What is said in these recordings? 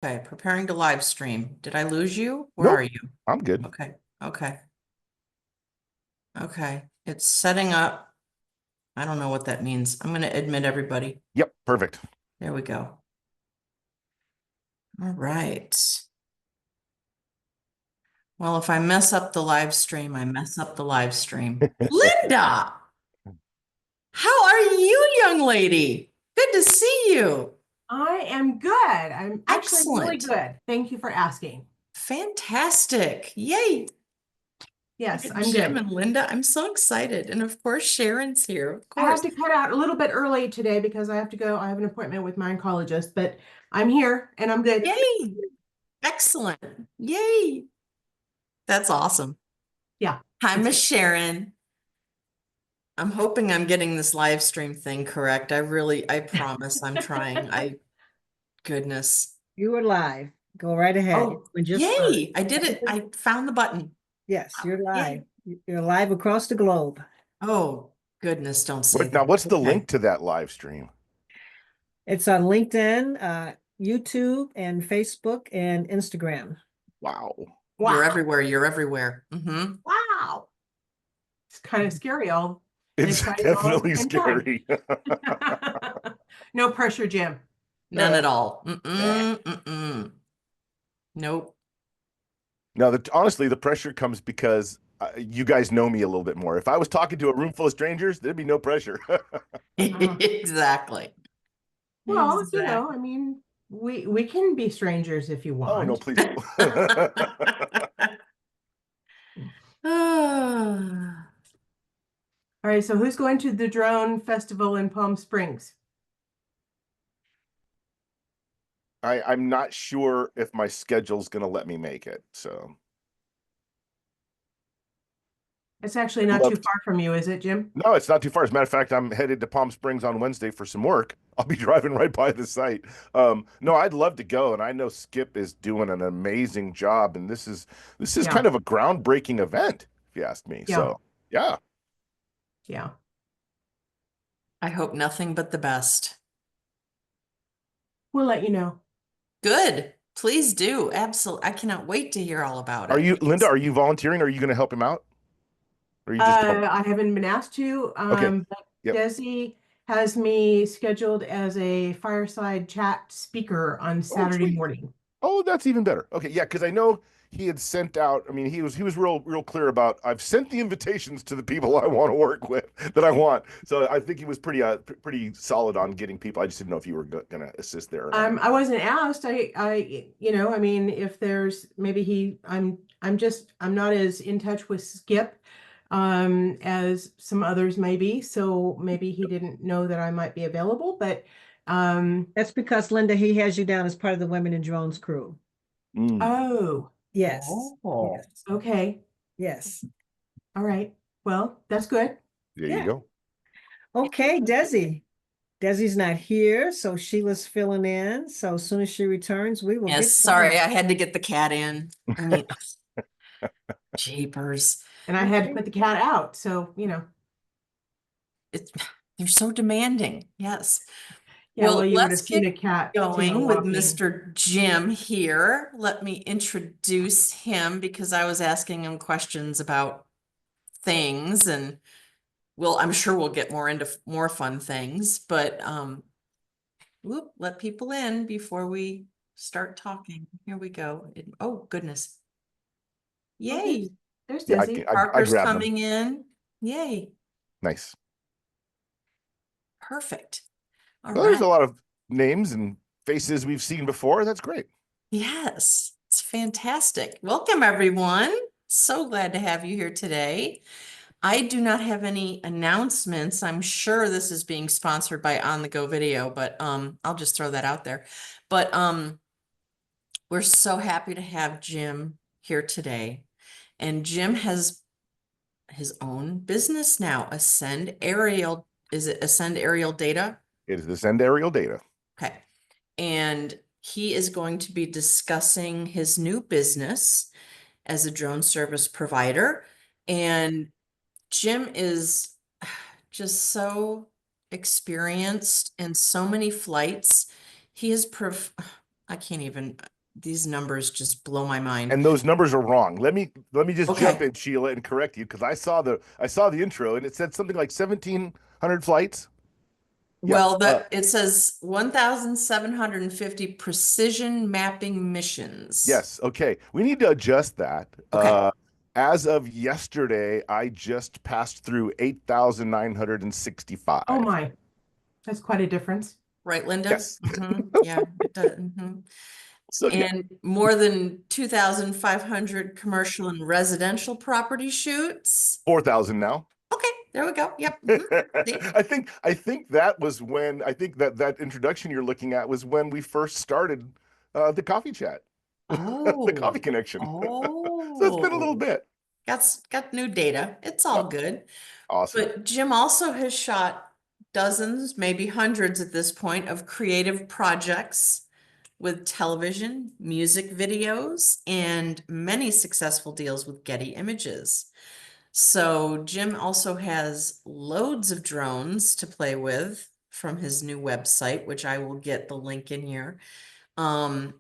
Okay, preparing to live stream. Did I lose you? Where are Nope, you? I'm good. Okay, okay, okay. It's setting up. I don't know what that means. I'm going to admit everybody. Yep, perfect. There we go. All right. Well, if I mess up the live stream, I mess up the live stream. Linda, how are you, young lady? Good to see you. I am good. I'm actually really Excellent. good. Thank you for asking. Fantastic. Yay. Look Yes, at I'm Jim good. and Linda. I'm so excited. And of course, Sharon's here. Of I had course. to cut out a little bit early today because I have to go. I have an appointment with my oncologist, but I'm here and I'm good. Yay. Excellent. Yay. That's awesome. Yeah, Hi, it's Miss good. Sharon. I'm hoping I'm getting this live stream thing correct. I promise I'm trying. Goodness. You are live. Go right ahead. You're Oh, doing just fine. yay. I did it. I found the button. Yes, you're Yay. live. You're live across the globe. Oh, goodness. Don't say Now, that. what's the Okay. link to that live stream? It's on LinkedIn, YouTube, and Facebook and Instagram. Wow. You're Wow. everywhere. You're everywhere. Mm-hmm. Wow. It's kind of scary all and It's exciting all at the definitely same time. scary. No pressure, Jim. None at all. Yeah. Mm-mm. Nope. Now, honestly, the pressure comes because you guys know me a little bit more. If I was talking to a room full of strangers, there'd be no pressure. Exactly. Well, I Exactly. mean, we can be strangers if you Oh, no, want. please. Ah. All right, so who's going to the drone festival in Palm Springs? I'm not sure if my schedule's going to let me make it. So It's actually I'd not too love far from you, is it, Jim? No, it's not too far. As a matter of fact, I'm headed to Palm Springs on Wednesday for some work. I'll be driving right by the site. No, I'd love to go, and I know Skip is doing an amazing job, and this is Yeah, kind of a groundbreaking event, if you ask me. yeah, So, yeah. yeah. I hope nothing but the best. We'll let you know. Good. Please do. Absolutely. I cannot wait to hear all about Are it. you, Linda, Yes. are you volunteering? Are you going to help him out? Or you just don't? I haven't been asked to, Okay. but Yep. Desi has me scheduled as a fireside chat speaker on Oh, Saturday sweet. morning. Oh, that's even better. Okay, yeah, because I know he had sent out. I mean, he was real clear about. I've sent the invitations to the people I want to work with that I want. So I think he was pretty solid on getting people. I just didn't know if you were going to assist there or not. I wasn't asked. I mean, if there's maybe I'm not as in touch with Skip, as some others may be. So maybe he didn't know that I might be available, but, That's because, Linda, he has you down as part of the Women in Drones crew. Mm, oh, Yes. Oh. Yes. okay. Yes. All right. Well, that's good. there you Yeah. go. Okay, Desi. Desi's not here, so Sheila's filling in. So as soon as she returns, we will Yes, get going. sorry, I had to get the cat in. I mean, jeepers. And I had to Okay. put the cat out. So, It's they're so demanding. Yes. yeah, well, Well, you would have let's seen get a cat, going with walking. Mr. Jim here. Let me introduce him because I was asking him questions about things and I'm sure we'll get more into more fun things, but let people in before we start talking. Here we go. Oh, goodness. Oh, Yay. there's Yeah, Desi. I Parker's grabbed them. coming in. Yay. Nice. Perfect. All Well, there's right. a lot of names and faces we've seen before. That's great. Yes, it's fantastic. Welcome, everyone. So glad to have you here today. I do not have any announcements. I'm sure this is being sponsored by On the Go Video, but I'll just throw that out there. But we're so happy to have Jim here today. And Jim has his own business now, Ascend Aerial. Is it Ascend Aerial Data? It is the send aerial data. Okay. And he is going to be discussing his new business as a drone service provider. And Jim is just so experienced in so many flights. He is I can't even, these numbers just blow my mind. And those numbers are wrong. Let me just jump Okay. in, Sheila, and correct you because I saw the intro and it said something like 1,700 flights. Yeah. Well, it says 1,750 precision mapping missions. Yes. Okay. We need to adjust that. Okay. As of yesterday, I just passed through 8,965. Oh my, that's quite a difference. Right, Linda? Yes. Yeah, it does. So yeah, And more than 2,500 commercial and residential property shoots. 4,000 now. Okay, there we go. Yep. See? I think that was when I think that introduction you're looking at was when we first started the coffee chat, the Oh, coffee connection. So it's been a little oh, bit. got new data. It's Uh, all good. Awesome. But Jim also has shot dozens, maybe hundreds at this point, of creative projects with television, music videos, and many successful deals with Getty Images. So Jim also has loads of drones to play with from his new website, which I will get the link in here.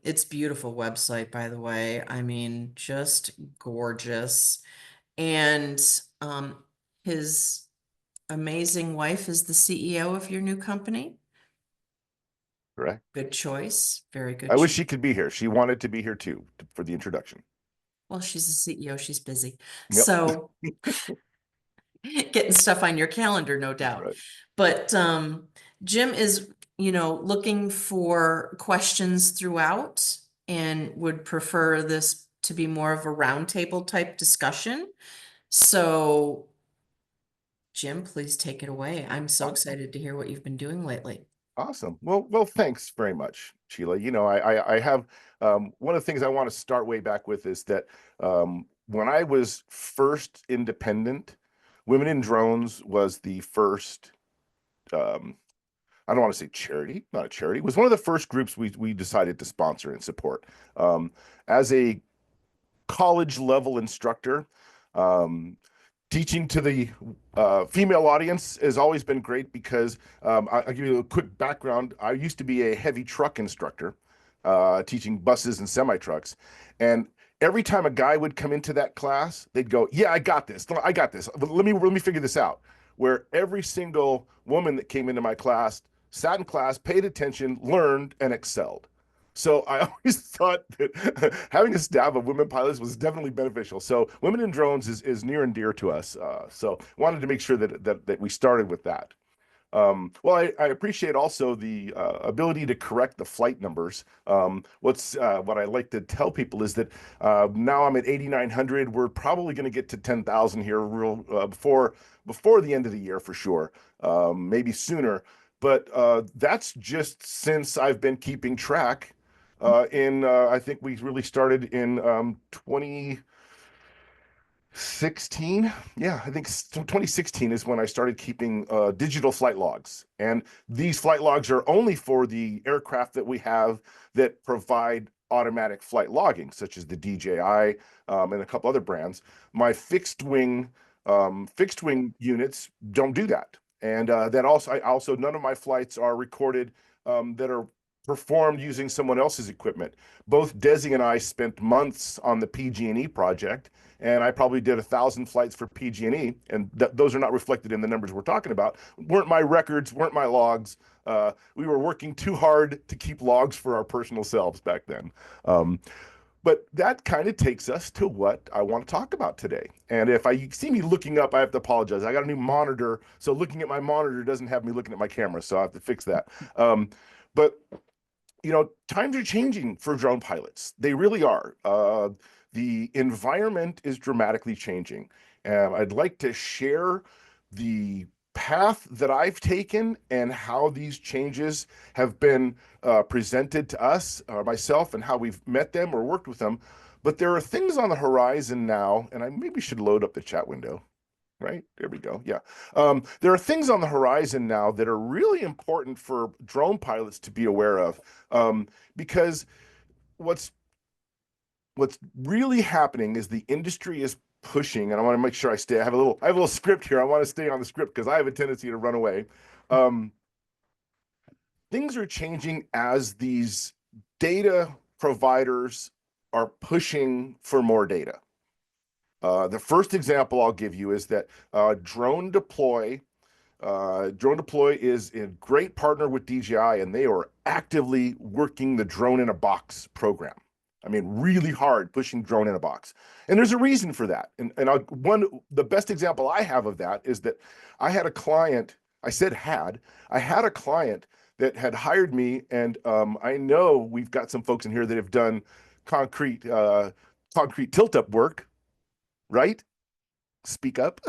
It's beautiful website, by the way. I mean, just gorgeous. And his amazing wife is the CEO of your new company. Correct. Good choice. Very good I wish choice. she could be here. She wanted to be here too for the introduction. Well, she's a CEO, she's busy. Yep. So getting stuff on your calendar, no doubt. Right. But Jim is, looking for questions throughout and would prefer this to be more of a roundtable type discussion. So Jim, please take it away. I'm so Awesome. excited to hear what you've been doing lately. Awesome. Well, thanks very much, Sheila. I have one of the things I want to start way back with is that when I was first independent, Women in Drones was the first. I don't want to say charity, not a charity. It was one of the first groups we decided to sponsor and support. As a college level instructor, um, teaching to the female audience has always been great because I'll give you a quick background. I used to be a heavy truck instructor, teaching buses and semi trucks, and every time a guy would come into that class, they'd go, "Yeah, I got this. I got this. But let me figure this out." Where every single woman that came into my class sat in class, paid attention, learned, and excelled. So I always thought that having a staff of women pilots was definitely beneficial. So Women in Drones is near and dear to us. So wanted to make sure that we started with that. Well, I appreciate also the ability to correct the flight numbers. What I like to tell people is that now I'm at 8,900. We're probably going to get to 10,000 here real before the end of the year for sure, maybe sooner. But that's just since I've been keeping track. I think we really started in 2016. Yeah, I think 2016 is when I started keeping digital flight logs. And these flight logs are only for the aircraft that we have that provide automatic flight logging, such as the DJI and a couple other brands. My fixed wing units don't do that. And that also, none of my flights are recorded that are performed using someone else's equipment. Both Desi and I spent months on the PG&E project, and I probably did 1,000 flights for PG&E, and those are not reflected in the numbers we're talking about. Weren't my records, weren't my logs. We were working too hard to keep logs for our personal selves back then. But that kind of takes us to what I want to talk about today. And if I see me looking up, I have to apologize. I got a new monitor, so looking at my monitor doesn't have me looking at my camera, so I have to fix that. But times are changing for drone pilots. They really are. The environment is dramatically changing. And I'd like to share the path that I've taken and how these changes have been presented to us, myself, and how we've met them or worked with them. But there are things on the horizon now, and I maybe should load up the chat window. Right, there we go. Yeah. There are things on the horizon now that are really important for drone pilots to be aware of, because what's really happening is the industry is pushing, and I want to make sure I have a little script here. I want to stay on the script because I have a tendency to run away. Things are changing as these data providers are pushing for more data. The first example I'll give you is that Drone Deploy. Drone Deploy is a great partner with DJI, and they are actively working the drone in a box program. I mean, really hard pushing drone in a box. And there's a reason for that. The best example I have of that is that I had a client, I had a client that had hired me, and I know we've got some folks in here that have done concrete tilt-up work, right? Speak up.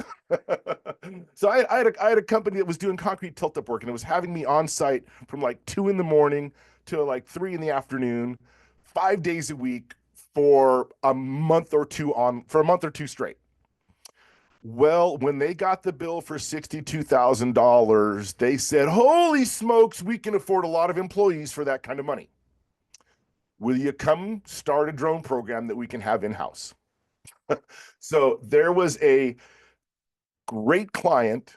So I had a company that was doing concrete tilt-up work, and it was having me on site from like 2 in the morning to like 3 in the afternoon, 5 days a week for a month or two straight. Well, when they got the bill for $62,000, they said, "Holy smokes, we can afford a lot of employees for that kind of money. Will you come start a drone program that we can have in-house?" So there was a great client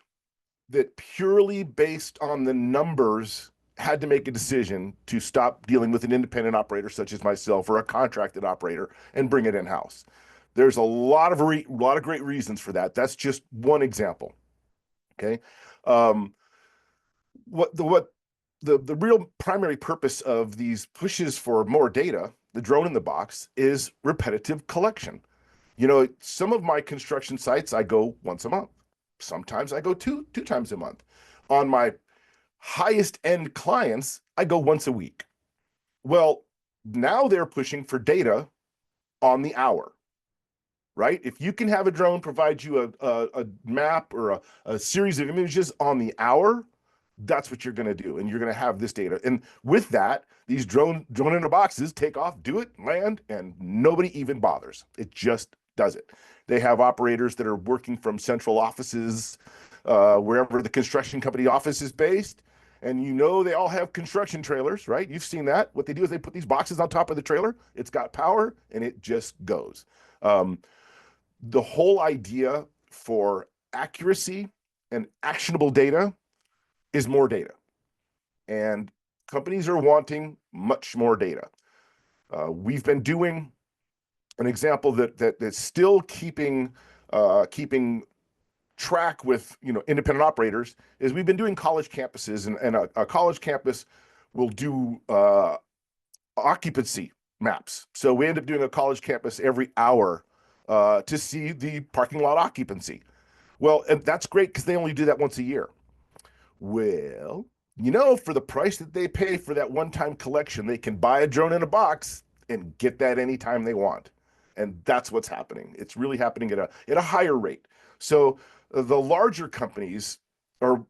that purely based on the numbers had to make a decision to stop dealing with an independent operator such as myself or a contracted operator and bring it in-house. There's a lot of great reasons for that. That's just one example. Okay. Um, the real primary purpose of these pushes for more data, the drone in the box, is repetitive collection. You know, some of my construction sites, I go once a month. Sometimes I go two times a month. On my highest end clients, I go once a week. Well, now they're pushing for data on the hour, right? If you can have a drone provide you a map or a series of images on the hour, that's what you're going to do. And you're going to have this data. And with that, these drone in the boxes take off, do it, land, and nobody even bothers. It just does it. They have operators that are working from central offices, wherever the construction company office is based. And you know they all have construction trailers, right? You've seen that. What they do is they put these boxes on top of the trailer. It's got power, and it just goes. The whole idea for accuracy and actionable data is more data. And companies are wanting much more data. We've been doing an example that's still keeping track with independent operators is we've been doing college campuses, and a college campus will do occupancy maps. So we end up doing a college campus every hour to see the parking lot occupancy. Well, and that's great because they only do that once a year. Well, for the price that they pay for that one-time collection, they can buy a drone in a box and get that anytime they want. And that's what's happening. It's really happening at a higher rate. So the larger companies are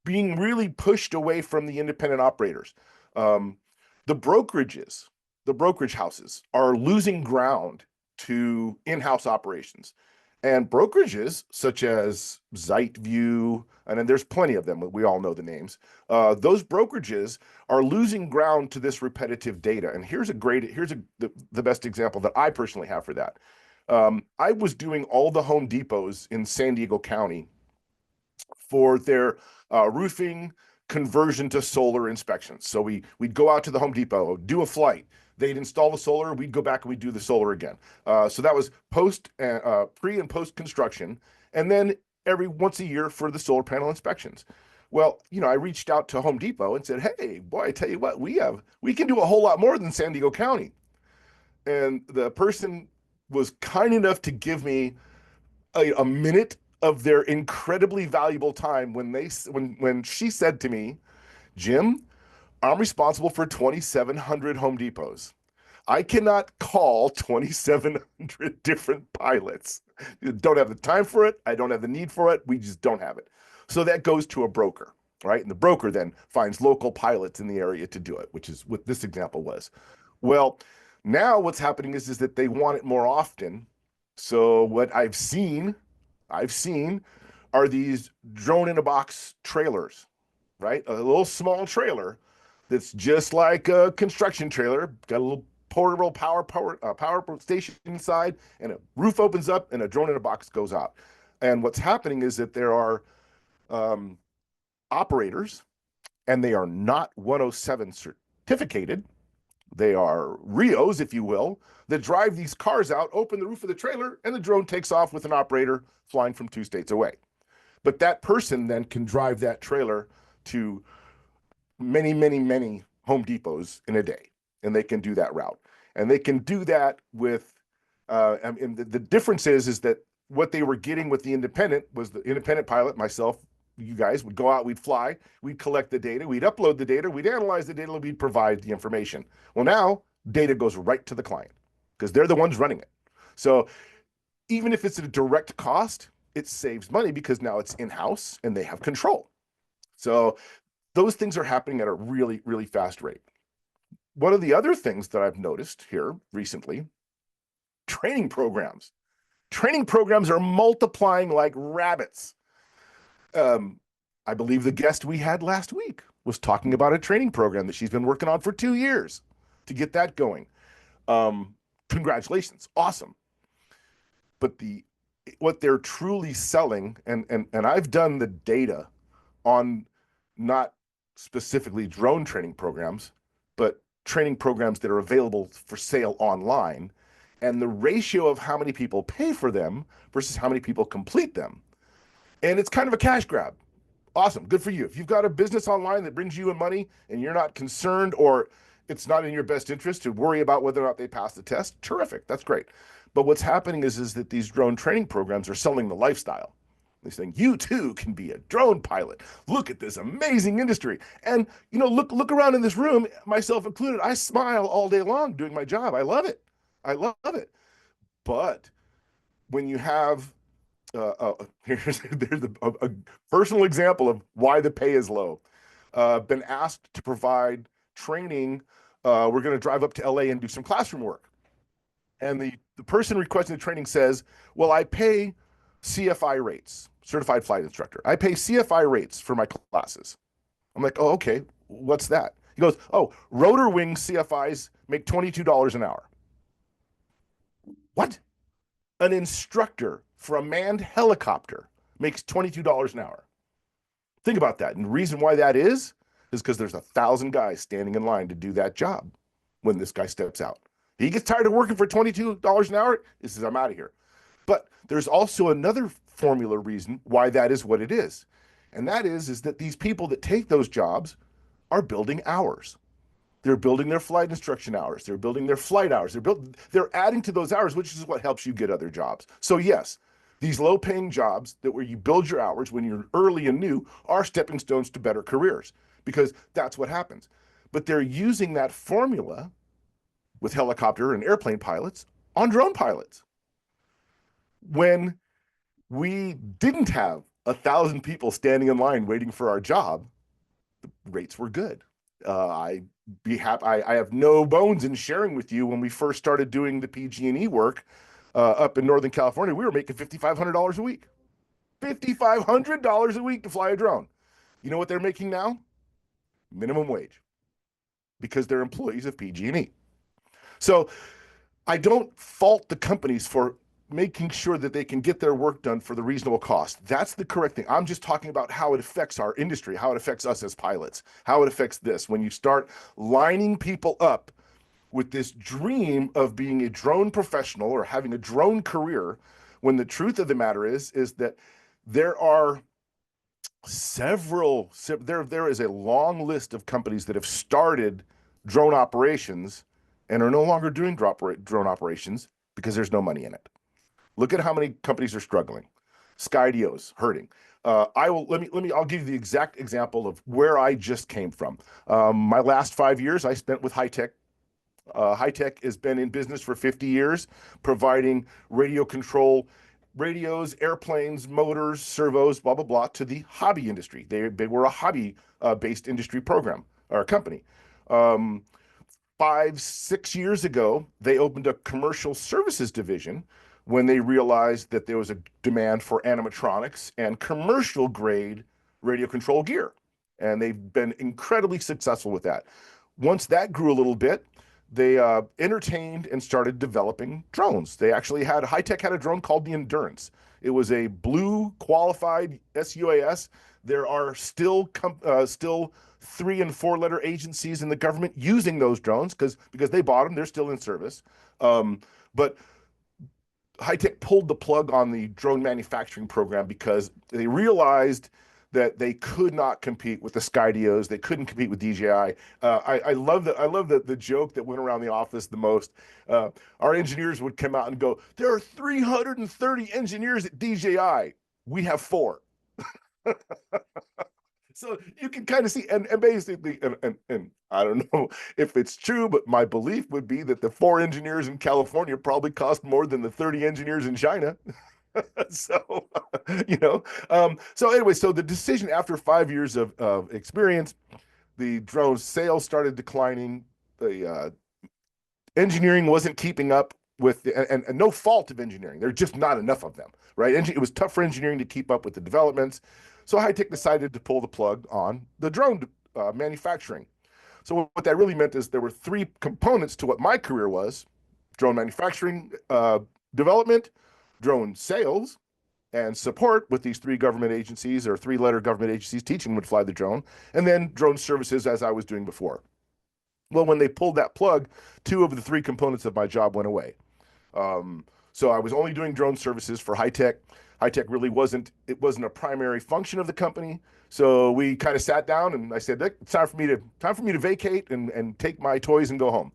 being really pushed away from the independent operators. The brokerage houses are losing ground to in-house operations. And brokerages such as ZiteView, and then there's plenty of them, we all know the names. Those brokerages are losing ground to this repetitive data. And here's the best example that I personally have for that. I was doing all the Home Depots in San Diego County for their roofing conversion to solar inspections. So we'd go out to the Home Depot, do a flight. They'd install the solar. We'd go back and we'd do the solar again. So that was pre and post construction, and then every once a year for the solar panel inspections. Well, I reached out to Home Depot and said, "Hey, boy, I tell you what, we can do a whole lot more than San Diego County." And the person was kind enough to give me a minute of their incredibly valuable time when she said to me, "Jim, I'm responsible for 2,700 Home Depots. I cannot call 2,700 different pilots. Don't have the time for it. I don't have the need for it. We just don't have it." So that goes to a broker, right? And the broker then finds local pilots in the area to do it, which is what this example was. Well, now what's happening is that they want it more often. So what I've seen are these drone in a box trailers, right? A little small trailer that's just like a construction trailer, got a little portable power station inside, and a roof opens up and a drone in a box goes out. And what's happening is that there are operators, and they are not 107 certificated, They are Rios, if you will, that drive these cars out, open the roof of the trailer, and the drone takes off with an operator flying from 2 states away. But that person then can drive that trailer to many, many, many Home Depots in a day, and they can do that route. And they can do that with, and the difference is that what they were getting with the independent was the independent pilot, myself, you guys would go out, we'd fly, we'd collect the data, we'd upload the data, we'd analyze the data, and we'd provide the information. Well, now data goes right to the client because they're the ones running it. So even if it's at a direct cost, it saves money because now it's in-house and they have control. So those things are happening at a really, really fast rate. One of the other things that I've noticed here recently, training programs. Training programs are multiplying like rabbits. I believe the guest we had last week was talking about a training program that she's been working on for 2 years to get that going. Congratulations, awesome. But what they're truly selling, and I've done the data on not specifically drone training programs, but training programs that are available for sale online, and the ratio of how many people pay for them versus how many people complete them. And it's kind of a cash grab. Awesome, good for you. If you've got a business online that brings you in money and you're not concerned or it's not in your best interest to worry about whether or not they pass the test, terrific, that's great. But what's happening is that these drone training programs are selling the lifestyle. They're saying, you too can be a drone pilot. Look at this amazing industry. And look around in this room, myself included. I smile all day long doing my job. I love it. I love it. But when you have there's a personal example of why the pay is low. Been asked to provide training. We're going to drive up to LA and do some classroom work. And the person requesting the training says, well, I pay CFI rates, certified flight instructor. I pay CFI rates for my classes. I'm like, oh, okay, what's that? He goes, oh, rotor wing CFIs make $22 an hour. What? An instructor for a manned helicopter makes $22 an hour. Think about that. And the reason why that is because there's 1,000 guys standing in line to do that job when this guy steps out. He gets tired of working for $22 an hour. He says, I'm out of here. But there's also another formula reason why that is what it is. And that is that these people that take those jobs are building hours. They're building their flight instruction hours. They're building their flight hours. They're adding to those hours, which is what helps you get other jobs. So yes, these low-paying jobs where you build your hours when you're early and new are stepping stones to better careers because that's what happens. But they're using that formula with helicopter and airplane pilots on drone pilots. When we didn't have 1,000 people standing in line waiting for our job, the rates were good. I have no bones in sharing with you when we first started doing the PG&E work up in Northern California, we were making $5,500 a week. $5,500 a week to fly a drone. You know what they're making now? Minimum wage, because they're employees of PG&E. So I don't fault the companies for making sure that they can get their work done for the reasonable cost. That's the correct thing. I'm just talking about how it affects our industry, how it affects us as pilots, how it affects this. When you start lining people up with this dream of being a drone professional or having a drone career, when the truth of the matter is that there are there is a long list of companies that have started drone operations and are no longer doing drone operations because there's no money in it. Look at how many companies are struggling. Skydio's hurting. I'll give you the exact example of where I just came from. My last 5 years I spent with High-Tech. High-Tech has been in business for 50 years, providing radio control, radios, airplanes, motors, servos, blah, blah, blah, to the hobby industry. They were a hobby-based industry program or company. 5-6 years ago, they opened a commercial services division when they realized that there was a demand for animatronics and commercial grade radio control gear. And they've been incredibly successful with that. Once that grew a little bit, they entertained and started developing drones. They actually had, High-Tech had a drone called the Endurance. It was a blue qualified SUAS. There are still 3 and 4 letter agencies in the government using those drones because they bought them, they're still in service. But High-Tech pulled the plug on the drone manufacturing program because they realized that they could not compete with the Skydios. They couldn't compete with DJI. I love the joke that went around the office the most. Our engineers would come out and go, "There are 330 engineers at DJI. We have 4." So you can kind of see, and basically, and I don't know if it's true, but my belief would be that the 4 engineers in California probably cost more than the 30 engineers in China. So, so anyway, so the decision after 5 years of experience, the drone sales started declining. The engineering wasn't keeping up with and no fault of engineering. There's just not enough of them, right? It was tough for engineering to keep up with the developments. So High-Tech decided to pull the plug on the drone manufacturing. So what that really meant is there were 3 components to what my career was: drone manufacturing, development, drone sales, and support with these 3 government agencies or 3-letter government agencies teaching them to fly the drone, and then drone services as I was doing before. Well, when they pulled that plug, 2 of the 3 components of my job went away. So I was only doing drone services for High-Tech. High-Tech really wasn't a primary function of the company. So we kind of sat down and I said, it's time for me to vacate and take my toys and go home.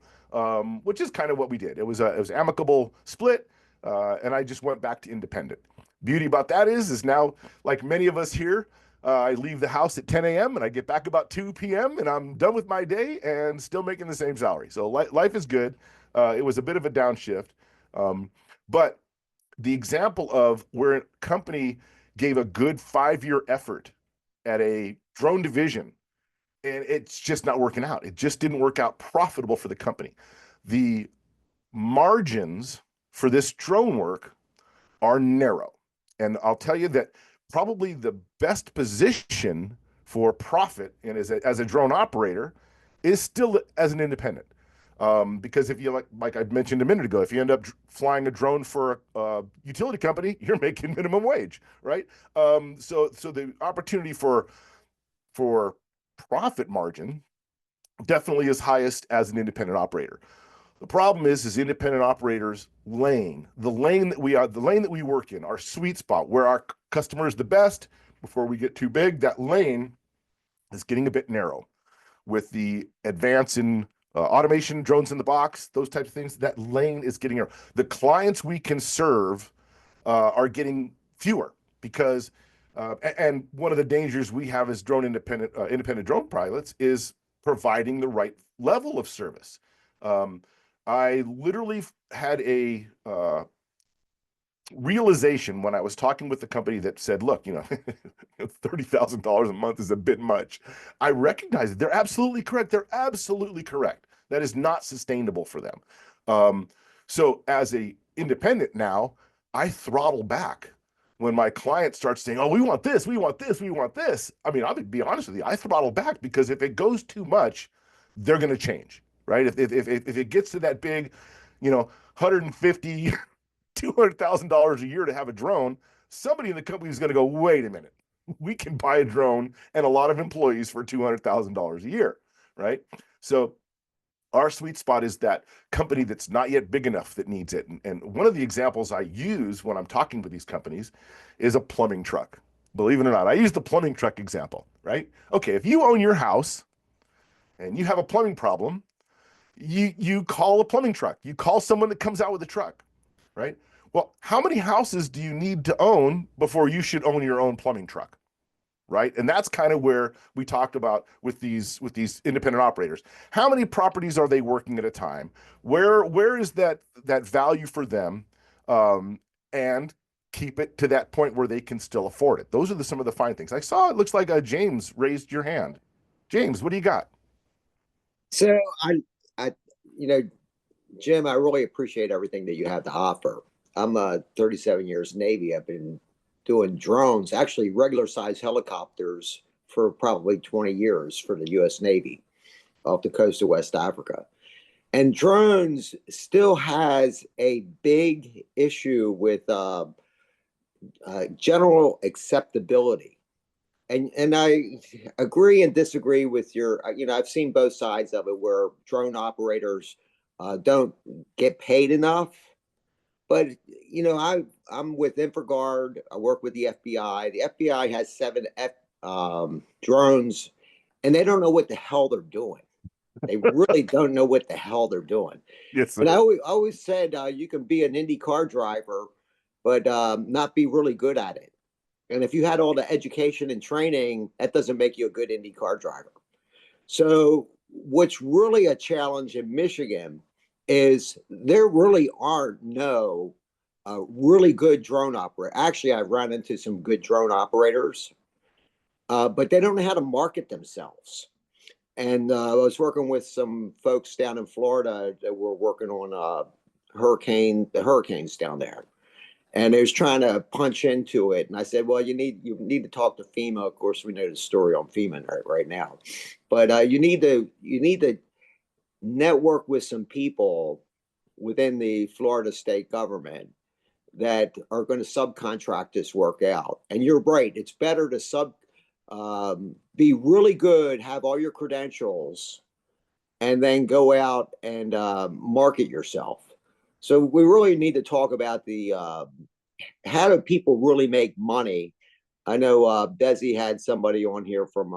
Which is kind of what we did. It was amicable split, and I just went back to independent. Beauty about that is now, like many of us here, I leave the house at 10 a.m. and I get back about 2 p.m. and I'm done with my day and still making the same salary. So life is good. It was a bit of a downshift. But the example of where a company gave a good 5-year effort at a drone division and it's just not working out. It just didn't work out profitable for the company. The margins for this drone work are narrow. And I'll tell you that probably the best position for profit and as a drone operator is still as an independent. Because if you like I mentioned a minute ago, if you end up flying a drone for a utility company, you're making minimum wage, right? So the opportunity for profit margin definitely is highest as an independent operator. The problem is independent operators the lane that we work in, our sweet spot where our customer is the best before we get too big, that lane is getting a bit narrow with the advance in automation, drones in the box, those types of things. That lane is getting narrow. The clients we can serve are getting fewer because and one of the dangers we have as independent drone pilots is providing the right level of service. I literally had a realization when I was talking with the company that said, look, $30,000 a month is a bit much. I recognize it. They're absolutely correct. They're absolutely correct. That is not sustainable for them. So as a independent now, I throttle back when my client starts saying, oh, we want this, we want this, we want this. I mean, I'll be honest with you, I throttle back because if it goes too much, they're going to change. Right? If it gets to that big, $150,000, $200,000 a year to have a drone, somebody in the company is going to go, wait a minute, we can buy a drone and a lot of employees for $200,000 a year, right? So our sweet spot is that company that's not yet big enough that needs it. And one of the examples I use when I'm talking with these companies is a plumbing truck. Believe it or not, I use the plumbing truck example, right? Okay, if you own your house and you have a plumbing problem, you call a plumbing truck. You call someone that comes out with a truck, right? Well, how many houses do you need to own before you should own your own plumbing truck, right? And that's kind of where we talked about with these independent operators. How many properties are they working at a time? Where is that value for them? And keep it to that point where they can still afford it. Those are some of the fine things. I saw it looks like James raised your hand. James, what do you got? So I, Jim, I really appreciate everything that you have to offer. I'm 37 years Navy. I've been doing drones, actually regular size helicopters for probably 20 years for the U.S. Navy off the coast of West Africa. And drones still has a big issue with general acceptability. And I agree and disagree with your, I've seen both sides of it where drone operators don't get paid enough. But I'm with InfraGard. I work with the FBI. The FBI has seven drones, and they don't know what the hell they're doing. They really don't know what the hell they're doing. Yes, And sir. I always said you can be an Indy car driver, but not be really good at it. And if you had all the education and training, that doesn't make you a good Indy car driver. So, what's really a challenge in Michigan is there really aren't no really good drone operators. Actually, I've run into some good drone operators, but they don't know how to market themselves. And I was working with some folks down in Florida that were working on the hurricanes down there, and they was trying to punch into it. And I said, well, you need to talk to FEMA. Of course, we know the story on FEMA right now, but you need to network with some people within the Florida state government that are going to subcontract this work out. And you're right; it's better to be really good, have all your credentials, and then go out and market yourself. So we really need to talk about the how do people really make money. I know Desi had somebody on here from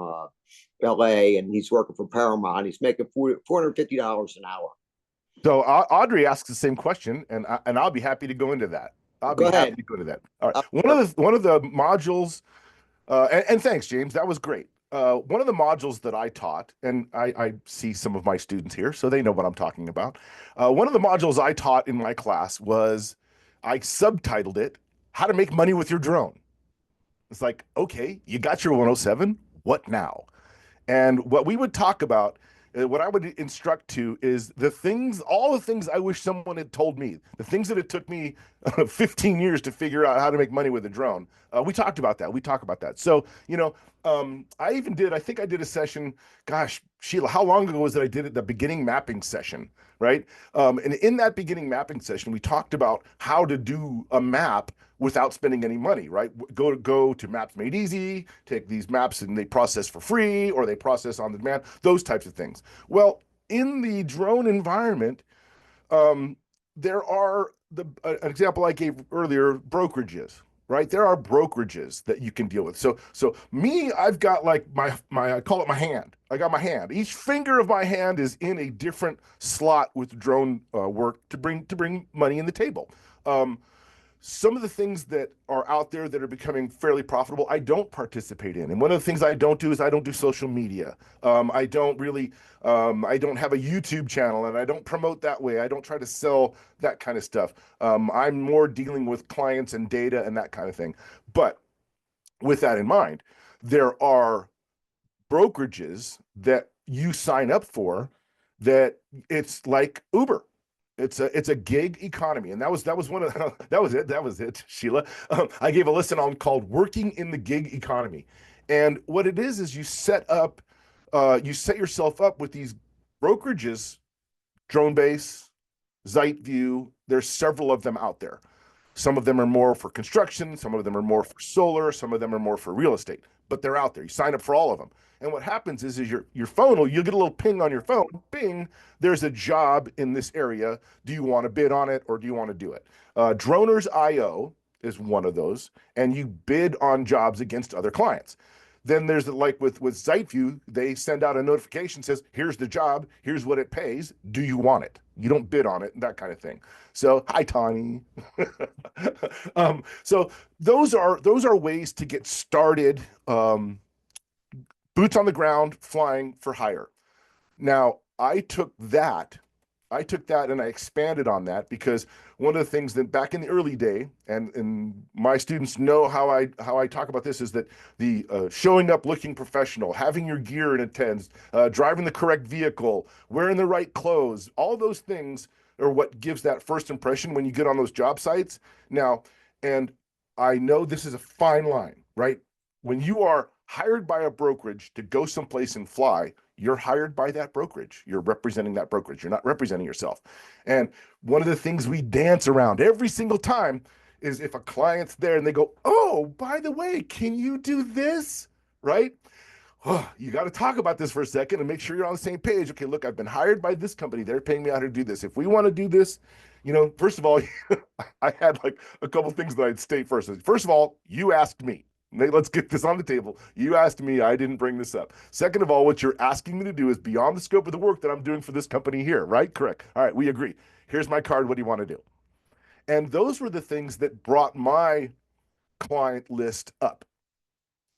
LA, and he's working for Paramount. He's making $450 an hour. So Audrey asks the same question, and I'll be happy to go into that. I'll Go be happy ahead. to go to that. All right. One of the modules, and thanks, James. That was great. One of the modules that I taught, and I see some of my students here, so they know what I'm talking about. One of the modules I taught in my class was I subtitled it "How to Make Money with Your Drone." It's like, okay, you got your 107. What now? And what we would talk about, what I would instruct to is all the things I wish someone had told me, the things that it took me 15 years to figure out how to make money with a drone. We talked about that. We talk about that. So, I think I did a session, gosh, Sheila, how long ago was it I did it? The beginning mapping session, right? And in that beginning mapping session, we talked about how to do a map without spending any money, right? Go to Maps Made Easy, take these maps and they process for free or they process on demand, those types of things. Well, in the drone environment, there are an example I gave earlier, brokerages, right? There are brokerages that you can deal with. So me, I've got like my I call it my hand. I got my hand. Each finger of my hand is in a different slot with drone work to bring money in the table. Some of the things that are out there that are becoming fairly profitable, I don't participate in. And one of the things I don't do is I don't do social media. I don't have a YouTube channel and I don't promote that way. I don't try to sell that kind of stuff. I'm more dealing with clients and data and that kind of thing. But with that in mind, there are brokerages that you sign up for that it's like Uber. It's a gig economy, and that was one of that was it, Sheila. I gave a lesson on called "Working in the Gig Economy," and what it is you set yourself up with these brokerages, DroneBase, ZiteView. There's several of them out there. Some of them are more for construction, some of them are more for solar, some of them are more for real estate, but they're out there. You sign up for all of them. And what happens is your phone you'll get a little ping on your phone. Bing, there's a job in this area. Do you want to bid on it or do you want to do it? Droners.io is one of those, and you bid on jobs against other clients. Then there's like with ZiteView, they send out a notification says, here's the job, here's what it pays. Do you want it? You don't bid on it, that kind of thing. So hi Tawny. So those are ways to get started. Boots on the ground, flying for hire. Now I took that and I expanded on that because one of the things that back in the early day, and my students know how I talk about this, is that the showing up looking professional, having your gear in attends, driving the correct vehicle, wearing the right clothes, all those things are what gives that first impression when you get on those job sites. Now, and I know this is a fine line, right? When you are hired by a brokerage to go someplace and fly, you're hired by that brokerage. You're representing that brokerage. You're not representing yourself. And one of the things we dance around every single time is if a client's there and they go, oh, by the way, can you do this? right? Oh, you got to talk about this for a second and make sure you're on the same page. Okay, look, I've been hired by this company. They're paying me out to do this. If we want to do this, first of all, I had like a couple things that I'd state first. First of all, you asked me. Let's get this on the table. You asked me. I didn't bring this up. Second of all, what you're asking me to do is beyond the scope of the work that I'm doing for this company here, right? Correct. All right, we agree. Here's my card. What do you want to do? And those were the things that brought my client list up.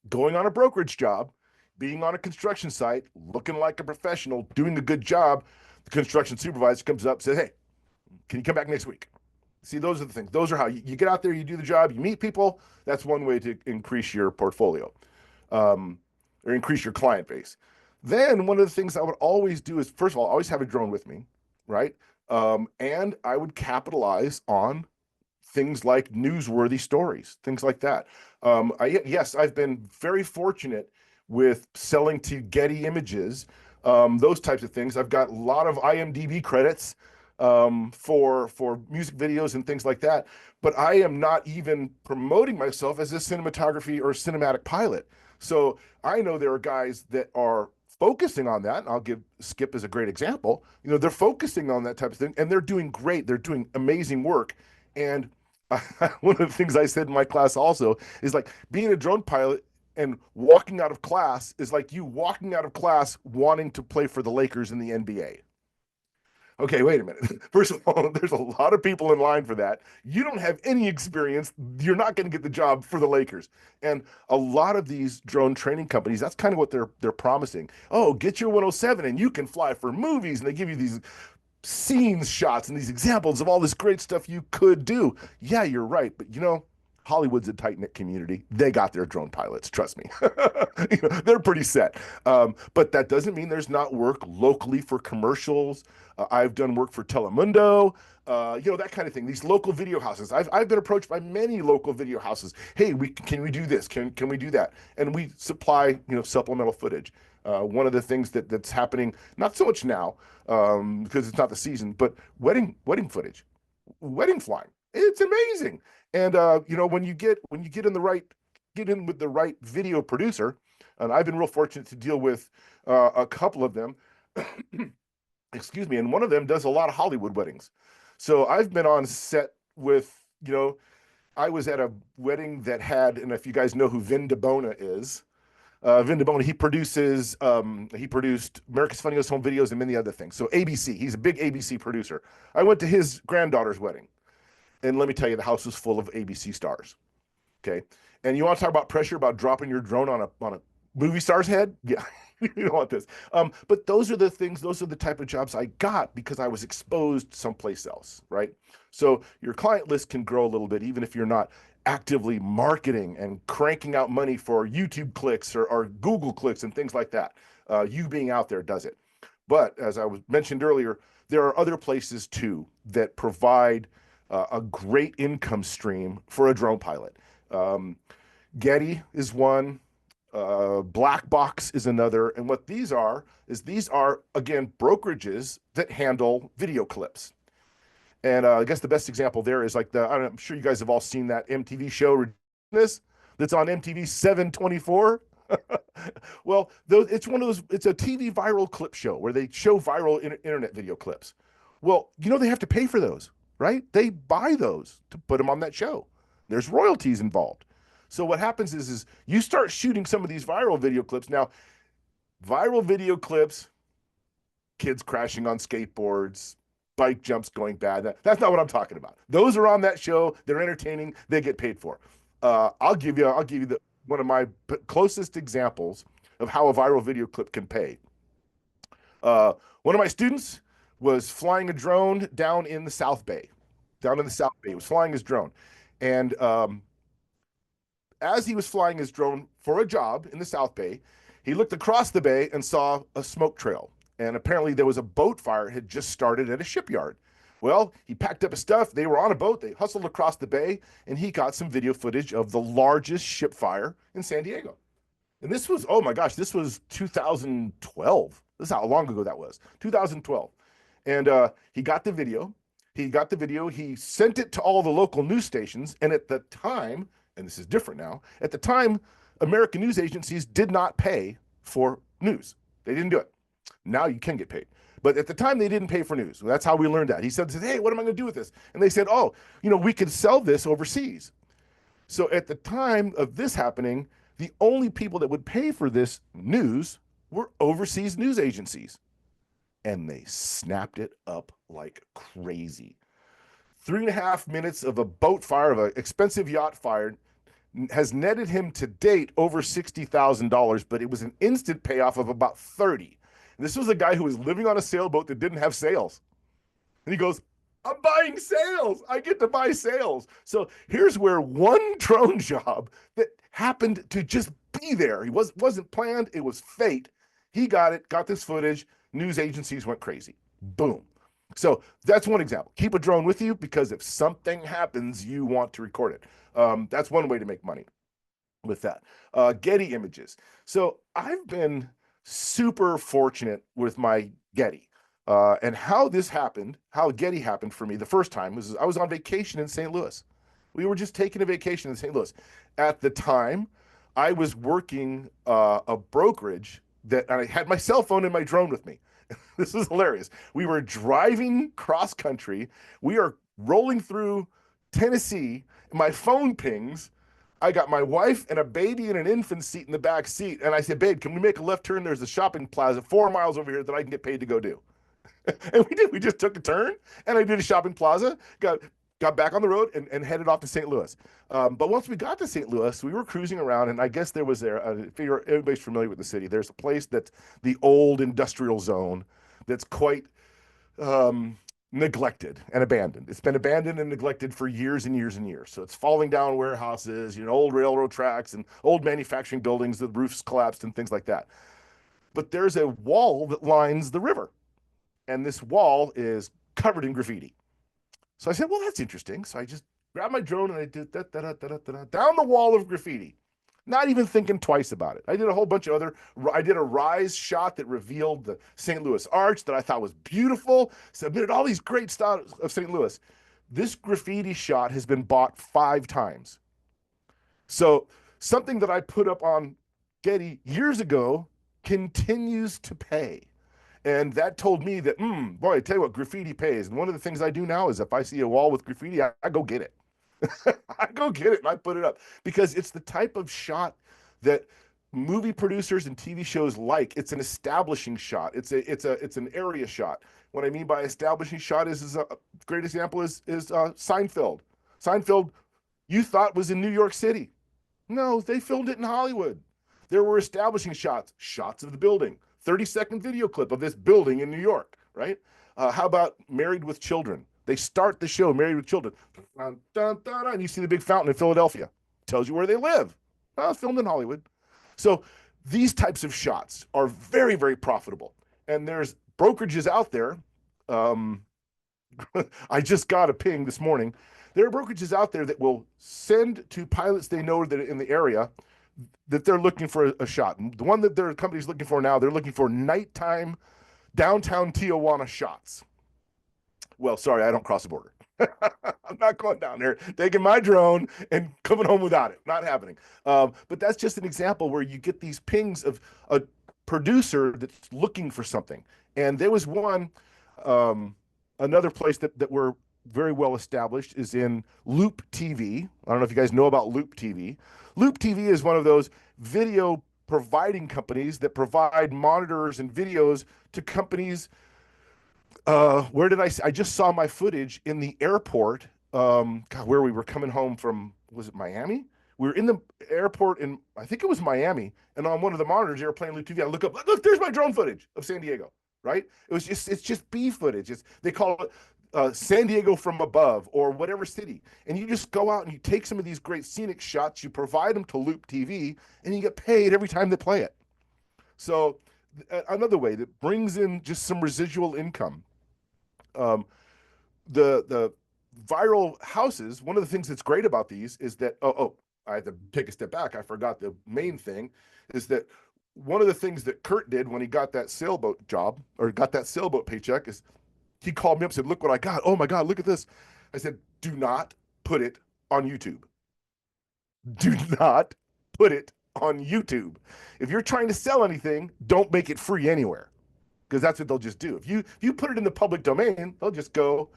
Going on a brokerage job, being on a construction site, looking like a professional, doing a good job, the construction supervisor comes up and says, hey, can you come back next week? See, those are the things. Those are how you get out there, you do the job, you meet people. That's one way to increase your portfolio or increase your client base. Then one of the things I would always do is, first of all, always have a drone with me, right? And I would capitalize on things like newsworthy stories, things like that. Yes, I've been very fortunate with selling to Getty Images, those types of things. I've got a lot of IMDb credits for music videos and things like that. But I am not even promoting myself as a cinematography or cinematic pilot. So I know there are guys that are focusing on that. And I'll give Skip as a great example. They're focusing on that type of thing, and they're doing great. They're doing amazing work. And one of the things I said in my class also is like being a drone pilot and walking out of class is like you walking out of class wanting to play for the Lakers in the NBA. Okay, wait a minute. First of all, there's a lot of people in line for that. You don't have any experience. You're not going to get the job for the Lakers. And a lot of these drone training companies, that's kind of what they're promising. Oh, get your 107 and you can fly for movies. And they give you these scenes shots and these examples of all this great stuff you could do. Yeah, you're right. But Hollywood's a tight-knit community. They got their drone pilots, trust me. They're pretty set. But that doesn't mean there's not work locally for commercials. I've done work for Telemundo, that kind of thing. These local video houses. I've been approached by many local video houses. Hey, can we do this? Can we do that? And we supply, supplemental footage. One of the things that's happening, not so much now, because it's not the season, but wedding footage, wedding flying. It's amazing. And when you get in with the right video producer, and I've been real fortunate to deal with a couple of them, excuse me, and one of them does a lot of Hollywood weddings. So I've been on set with, I was at a wedding that had, and if you guys know who Vin DeBona is, Vin DeBona, he produced America's Funniest Home Videos and many other things. So ABC, he's a big ABC producer. I went to his granddaughter's wedding. And let me tell you, the house was full of ABC stars. Okay. And you want to talk about pressure about dropping your drone on a movie star's head? Yeah. You don't want this. But those are the things, those are the type of jobs I got because I was exposed someplace else, right? So your client list can grow a little bit, even if you're not actively marketing and cranking out money for YouTube clicks or Google clicks and things like that. You being out there does it. But as I was mentioned earlier, there are other places too that provide a great income stream for a drone pilot. Getty is one. Black Box is another. And what these are again, brokerages that handle video clips. And I guess the best example there is like I'm sure you guys have all seen that MTV show that's on MTV 724. Well, it's a TV viral clip show where they show viral internet video clips. Well, they have to pay for those, right? They buy those to put them on that show. There's royalties involved. So what happens is you start shooting some of these viral video clips. Now, viral video clips, kids crashing on skateboards, bike jumps going bad. That's not what I'm talking about. Those are on that show. They're entertaining. They get paid for. I'll give you one of my closest examples of how a viral video clip can pay. One of my students was flying a drone down in the South Bay. He was flying his drone. And as he was flying his drone for a job in the South Bay, he looked across the bay and saw a smoke trail. And apparently there was a boat fire had just started at a shipyard. Well, he packed up his stuff. They were on a boat. They hustled across the bay, and he got some video footage of the largest ship fire in San Diego. And this was, oh my gosh, this was 2012. This is how long ago that was, 2012. And he got the video. He sent it to all the local news stations. And at the time, and this is different now, at the time, American news agencies did not pay for news. They didn't do it. Now you can get paid. But at the time, they didn't pay for news. That's how we learned that. He said, hey, what am I going to do with this? And they said, oh, we could sell this overseas. So at the time of this happening, the only people that would pay for this news were overseas news agencies. And they snapped it up like crazy. 3.5 minutes of a boat fire, of an expensive yacht fire, has netted him to date over $60,000, but it was an instant payoff of about 30. And this was a guy who was living on a sailboat that didn't have sails. And he goes, I'm buying sails. I get to buy sails. So here's where one drone job that happened to just be there. He wasn't planned. It was fate. He got it, got this footage. News agencies went crazy. Boom. So that's one example. Keep a drone with you, because if something happens, you want to record it. That's one way to make money with that. Getty images. So I've been super fortunate with my Getty. And how this happened, how Getty happened for me the first time was I was on vacation in St. Louis. We were just taking a vacation in St. Louis. At the time, I was working a brokerage and I had my cell phone and my drone with me. This is hilarious. We were driving cross country. We are rolling through Tennessee. My phone pings. I got my wife and a baby in an infant seat in the back seat. And I said, babe, can we make a left turn? There's a shopping plaza 4 miles over here that I can get paid to go do. And we did. We just took a turn, and I did a shopping plaza, got back on the road and headed off to St. Louis. But once we got to St. Louis, we were cruising around, and I guess there was figure everybody's familiar with the city. There's a place that's the old industrial zone that's quite neglected and abandoned. It's been abandoned and neglected for years and years and years. So it's falling down warehouses, old railroad tracks and old manufacturing buildings, the roofs collapsed and things like that. But there's a wall that lines the river, and this wall is covered in graffiti. So I said, well, that's interesting. So I just grabbed my drone and I did down the wall of graffiti, not even thinking twice about it. I did a whole bunch of I did a rise shot that revealed the St. Louis Arch that I thought was beautiful, submitted all these great styles of St. Louis. This graffiti shot has been bought 5 times. So something that I put up on Getty years ago continues to pay. And that told me that, boy, I tell you what, graffiti pays. And one of the things I do now is if I see a wall with graffiti, I go get it. I go get it and I put it up, because it's the type of shot that movie producers and TV shows like. It's an establishing shot. It's an area shot. What I mean by establishing shot is a great example is Seinfeld. Seinfeld, you thought was in New York City. No, they filmed it in Hollywood. There were establishing shots of the building. 30-second video clip of this building in New York, right? How about Married with Children? They start the show, Married with Children. Dun, dun, dun, and you see the big fountain in Philadelphia. Tells you where they live. Filmed in Hollywood. So these types of shots are very, very profitable. And there's brokerages out there. I just got a ping this morning. There are brokerages out there that will send to pilots they know that are in the area that they're looking for a shot. And the one that their company's looking for now, they're looking for nighttime downtown Tijuana shots. Well, sorry, I don't cross the border. I'm not going down there, taking my drone and coming home without it. Not happening. But that's just an example where you get these pings of a producer that's looking for something. And there was one, another place that we're very well established is in Loop TV. I don't know if you guys know about Loop TV. Loop TV is one of those video providing companies that provide monitors and videos to companies. I just saw my footage in the airport, where we were coming home from, was it Miami? We were in the airport in, I think it was Miami, and on one of the monitors, they were playing Loop TV. I look up, look, there's my drone footage of San Diego, right? It's just B footage. They call it San Diego from above, or whatever city. And you just go out and you take some of these great scenic shots, you provide them to Loop TV, and you get paid every time they play it. So another way that brings in just some residual income. The viral houses, one of the things that's great about these is that, I had to take a step back. I forgot the main thing is that one of the things that Kurt did when he got that sailboat job, or got that sailboat paycheck, is he called me up and said, look what I got. Oh my God, look at this. I said, do not put it on YouTube. Do not put it on YouTube. If you're trying to sell anything, don't make it free anywhere, because that's what they'll just do. If you put it in the public domain, they'll just go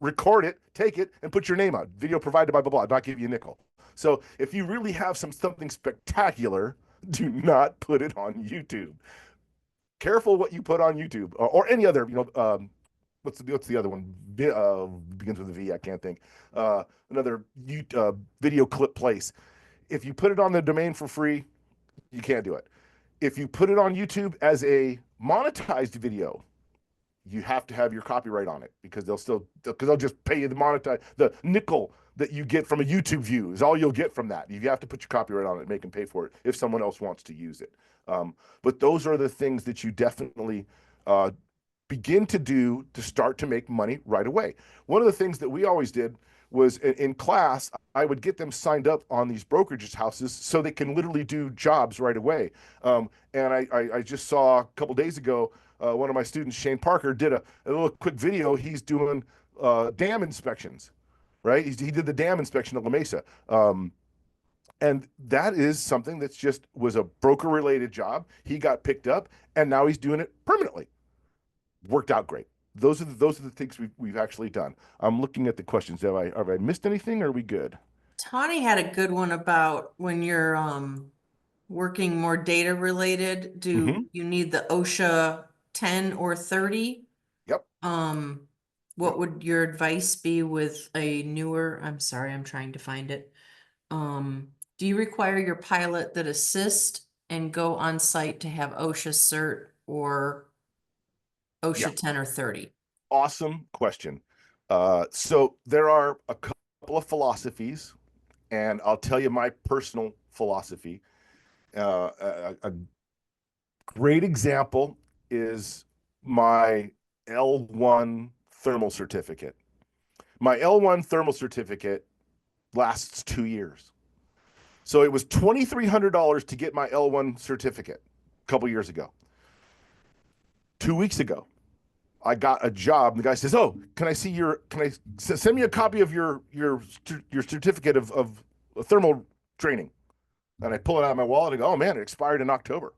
record it, take it, and put your name on. Video provided by blah blah, not give you a nickel. So if you really have something spectacular, do not put it on YouTube. Careful what you put on YouTube, or any other, what's the other one? Begins with a V. I can't think. Another video clip place. If you put it on the domain for free, you can't do it. If you put it on YouTube as a monetized video, you have to have your copyright on it, because they'll just pay you the nickel that you get from a YouTube view is all you'll get from that. You have to put your copyright on it and make them pay for it if someone else wants to use it. But those are the things that you definitely begin to do to start to make money right away. One of the things that we always did was in class, I would get them signed up on these brokerage houses so they can literally do jobs right away. And I just saw a couple days ago, one of my students, Shane Parker, did a little quick video. He's doing dam inspections, right? He did the dam inspection at La Mesa. And that is something that's just was a broker related job. He got picked up and now he's doing it permanently. Worked out great. Those are the things we've actually done. I'm looking at the questions. Have I missed anything? Or are we good? Tawny had a good one about when you're working more data related. Do Mhm. you need the OSHA 10 or 30? Yep. What Yep. would your advice be with a newer, I'm sorry, I'm trying to find it. Do you require your pilot that assist and go on site to have OSHA cert or Yeah. OSHA 10 or 30? Awesome question. So there are a couple of philosophies, and I'll tell you my personal philosophy. A great example is my L1 thermal certificate. My L1 thermal certificate lasts 2 years. So it was $2,300 to get my L1 certificate a couple years ago. 2 weeks ago, I got a job. And the guy says, "Oh, can I send me a copy of your certificate of thermal training?" And I pull it out of my wallet and go, "Oh man, it expired in October."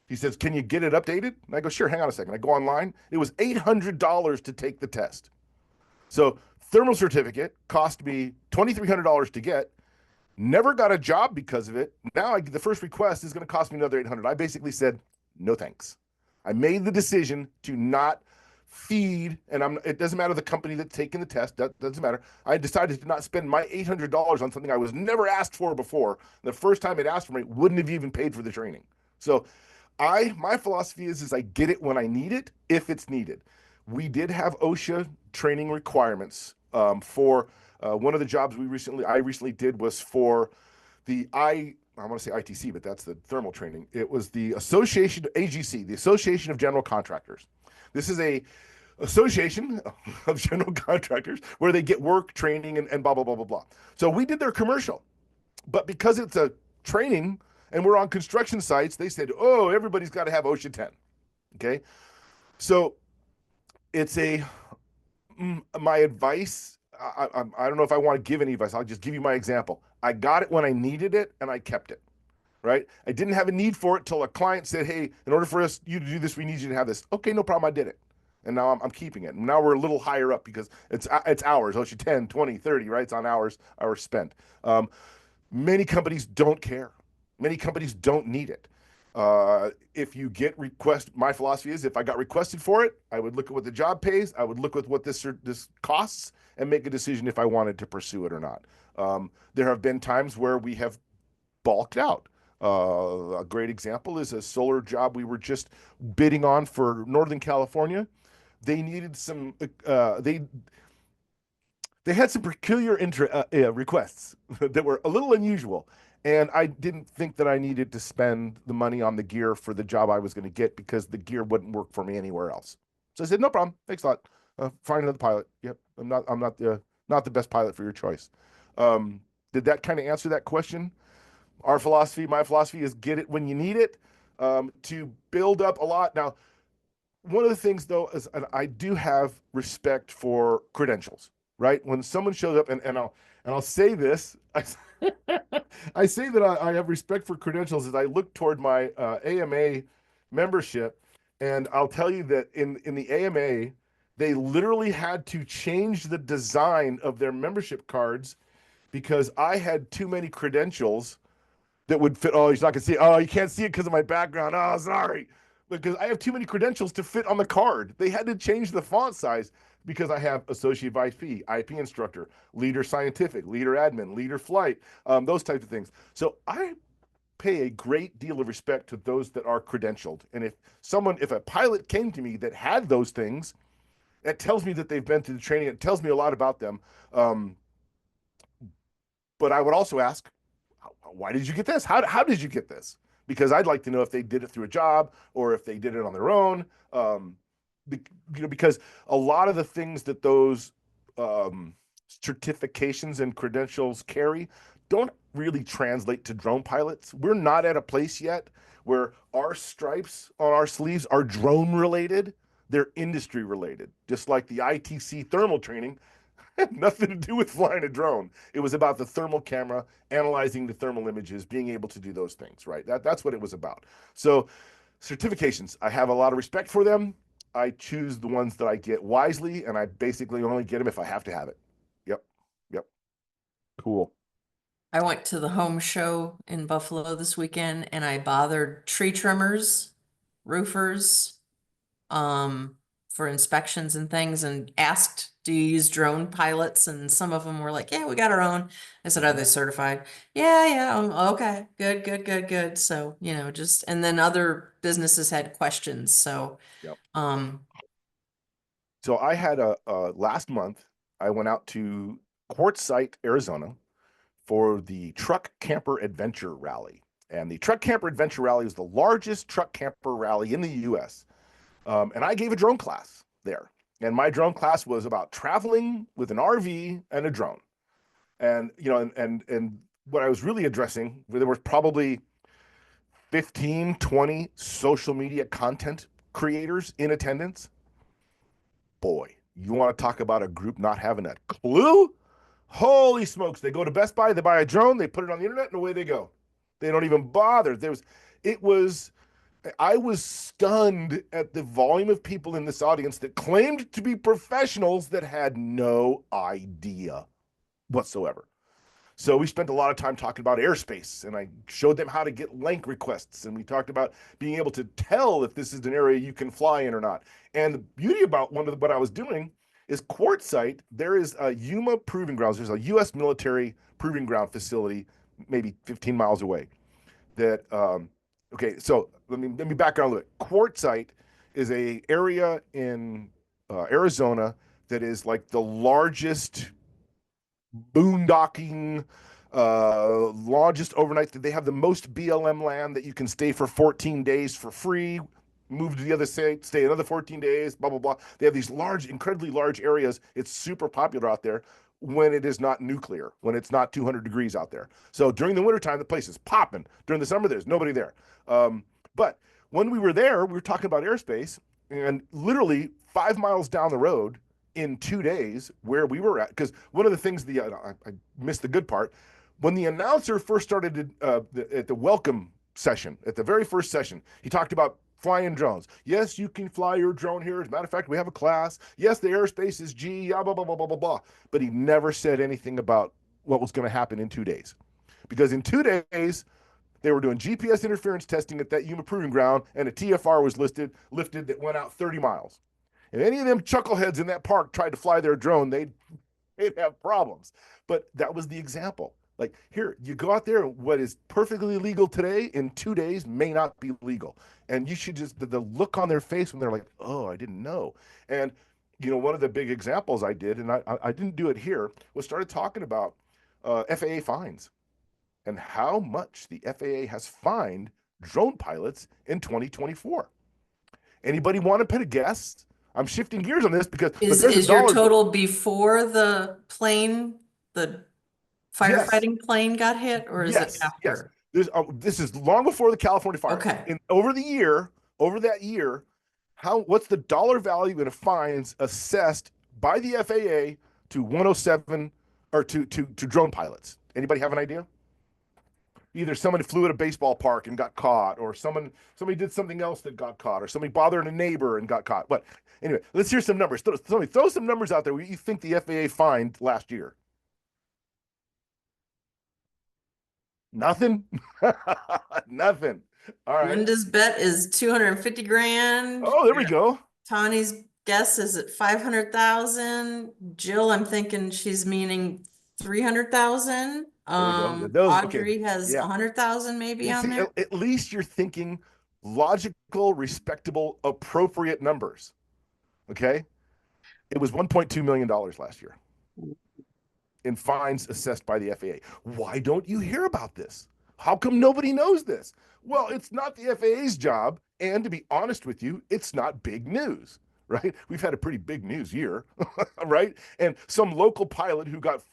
He says, "Can you get it updated?" And I go, "Sure, hang on a second." I go online. It was $800 to take the test. So thermal certificate cost me $2,300 to get. Never got a job because of it. Now the first request is going to cost me another $800. I basically said, no thanks. I made the decision to not feed, and it doesn't matter the company that's taking the test, that doesn't matter. I decided to not spend my $800 on something I was never asked for before. The first time it asked for me, wouldn't have even paid for the training. So my philosophy is I get it when I need it, if it's needed. We did have OSHA training requirements for one of the jobs I recently did was for I want to say ITC, but that's the thermal training. It was the Association AGC, the Association of General Contractors. This is a association of general contractors where they get work training and blah blah blah blah blah. So we did their commercial, but because it's a training and we're on construction sites, they said, "Oh, everybody's got to have OSHA 10." Okay, so it's my advice. I don't know if I want to give any advice. I'll just give you my example. I got it when I needed it, and I kept it. Right? I didn't have a need for it till a client said, "Hey, in order for you to do this, we need you to have this." Okay, no problem. I did it, and now I'm keeping it. And now we're a little higher up because it's hours. OSHA 10, 20, 30. Right? It's on hours spent. Many companies don't care. Many companies don't need it. If you get my philosophy is if I got requested for it, I would look at what the job pays. I would look at what this costs and make a decision if I wanted to pursue it or not. There have been times where we have balked out. A great example is a solar job we were just bidding on for Northern California. They needed some, they had some peculiar requests that were a little unusual. And I didn't think that I needed to spend the money on the gear for the job I was going to get because the gear wouldn't work for me anywhere else. So I said, no problem. Thanks a lot. Find another pilot. Yep. I'm not the best pilot for your choice. Did that kind of answer that question? My philosophy is get it when you need it, to build up a lot. Now, one of the things though is I do have respect for credentials. right? When someone shows up, and I'll say this, I say that I have respect for credentials as I look toward my AMA membership, and I'll tell you that in the AMA, they literally had to change the design of their membership cards because I had too many credentials that would fit. Oh, he's not gonna see it. Oh, you can't see it because of my background. Oh, sorry. Because I have too many credentials to fit on the card. They had to change the font size because I have associate vice P, IP instructor, leader scientific, leader admin, leader flight, those types of things. So I pay a great deal of respect to those that are credentialed. And if a pilot came to me that had those things, that tells me that they've been through the training. It tells me a lot about them. But I would also ask, why did you get this? How did you get this? Because I'd like to know if they did it through a job or if they did it on their own. Because a lot of the things that those certifications and credentials carry don't really translate to drone pilots. We're not at a place yet where our stripes on our sleeves are drone related. They're industry related, just like the ITC thermal training had nothing to do with flying a drone. It was about the thermal camera, analyzing the thermal images, being able to do those things, right? That's what it was about. So certifications, I have a lot of respect for them. I choose the ones that I get wisely, and I basically only get them if I have to have it. Yep. Yep. Cool. I went to the home show in Buffalo this weekend and I bothered tree trimmers, roofers, for inspections and things and asked, do you use drone pilots? And some of them were like, yeah, we got our own. I said, are they certified? Yeah. Okay. Good. So, just, and then other businesses had questions. So, Yep. um, So I had last month, I went out to Quartzsite, Arizona for the Truck Camper Adventure Rally. And the Truck Camper Adventure Rally is the largest truck camper rally in the US. And I gave a drone class there. And my drone class was about traveling with an RV and a drone. And, and what I was really addressing, there was probably 15, 20 social media content creators in attendance. Boy, you want to talk about a group not having a clue? Holy smokes. They go to Best Buy, they buy a drone, they put it on the internet, and away they go. They don't even bother. I was stunned at the volume of people in this audience that claimed to be professionals that had no idea whatsoever. So we spent a lot of time talking about airspace, and I showed them how to get link requests, and we talked about being able to tell if this is an area you can fly in or not. And the beauty about what I was doing is Quartzsite, there is a Yuma Proving Grounds. There's a U.S. military proving ground facility maybe 15 miles away. Okay, so let me back on a little bit. Quartzsite is a area in Arizona that is like the largest boondocking, largest overnight. They have the most BLM land that you can stay for 14 days for free, move to the other state, stay another 14 days, blah, blah, blah. They have these large, incredibly large areas. It's super popular out there when it is not nuclear, when it's not 200 degrees out there. So during the wintertime, the place is popping. During the summer, there's nobody there. But when we were there, we were talking about airspace, and literally 5 miles down the road, in 2 days where we were at, because one of the things I missed the good part when the announcer first started at the welcome session, at the very first session, he talked about flying drones. Yes, you can fly your drone here. As a matter of fact, we have a class. Yes, the airspace is G, blah, blah, blah, blah, blah, blah. But he never said anything about what was going to happen in 2 days. Because in 2 days, they were doing GPS interference testing at that Yuma Proving Ground, and a TFR was lifted that went out 30 miles. If any of them chuckleheads in that park tried to fly their drone, they'd have problems. But that was the example. Like, here, you go out there, what is perfectly legal today in 2 days may not be legal. And you should just, the look on their face when they're like, oh, I didn't know. And, one of the big examples I did, and I didn't do it here, was started talking about FAA fines and how much the FAA has fined drone pilots in 2024. Anybody want to put a guess? I'm shifting gears on this because is your total before the firefighting plane got hit, or is it after? Yes. This is long before the California fire. Okay. Over that year, what's the dollar value in fines assessed by the FAA to 107 or to drone pilots? Anybody have an idea? Either someone flew at a baseball park and got caught, or somebody did something else that got caught, or somebody bothered a neighbor and got caught. But anyway, let's hear some numbers. Throw some numbers out there what you think the FAA fined last year. Nothing. Nothing. All right. Linda's bet is 250 grand. Oh, there we go. Tawny's guess is at 500,000. Jill, I'm thinking she's meaning 300,000. There we go. Those, okay. Audrey has Yeah. 100,000 maybe You on see, there. at least you're thinking logical, respectable, appropriate numbers. Okay. It was $1.2 million last year in fines assessed by the FAA. Why don't you hear about this? How come nobody knows this? Well, it's not the FAA's job. And to be honest with you, it's not big news, right? We've had a pretty big news year, right? And some local pilot who got